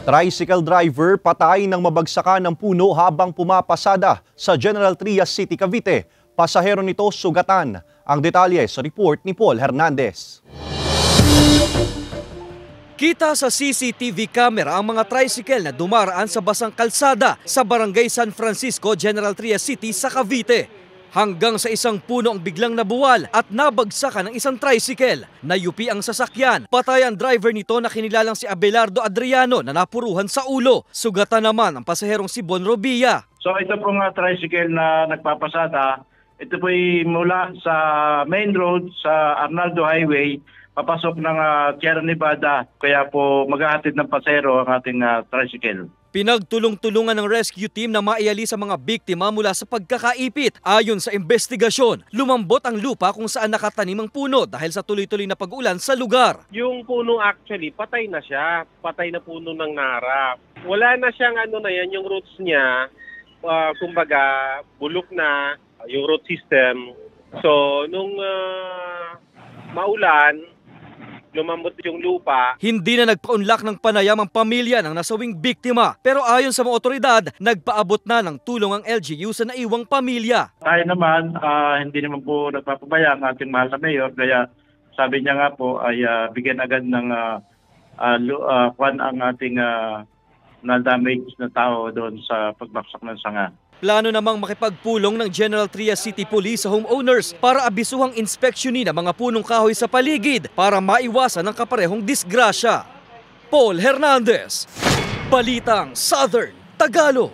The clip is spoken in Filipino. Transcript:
Tricycle driver patay nang mabagsakan ng puno habang pumapasada sa General Trias City, Cavite. Pasahero nito sugatan. Ang detalye sa report ni Paul Hernandez. Kita sa CCTV camera ang mga tricycle na dumaraan sa basang kalsada sa Barangay San Francisco, General Trias City sa Cavite. Hanggang sa isang puno ang biglang nabuwal at nabagsakan ng isang tricycle. Nayupi ang sasakyan. Patay ang driver nito na kinilalang si Abelardo Adriano na napuruhan sa ulo. Sugatan naman ang pasaherong si Bon Robilla. So ito pong tricycle na nagpapasada, ito po ay mula sa main road sa Arnaldo Highway, papasok ng Sierra Nevada. Kaya po maghahatid ng pasahero ang ating tricycle. Pinagtulong-tulungan ng rescue team na maiali sa mga biktima mula sa pagkakaipit. Ayon sa investigasyon, lumambot ang lupa kung saan nakatanim ang puno dahil sa tuloy-tuloy na pag-ulan sa lugar. Yung puno actually, patay na siya. Patay na puno ng nara. Wala na siyang yung roots niya, kumbaga bulok na yung root system. So, nung maulan, lumambot yung lupa. Hindi na nagpaunlak ng panayam ang pamilya ng nasawing biktima. Pero ayon sa mga otoridad, nagpaabot na ng tulong ang LGU sa naiwang pamilya. Tayo naman, hindi naman po nagpapabaya ang ating mahal na mayor. Kaya sabi niya nga po ay bigyan agad ng ang ating na-damage na tao doon sa pagbaksak ng sanga. Plano namang makipagpulong ng General Trias City Police sa homeowners para abisuhang inspeksyonin ang mga punong kahoy sa paligid para maiwasan ang kaparehong disgrasya. Paul Hernandez, Balitang Southern Tagalog.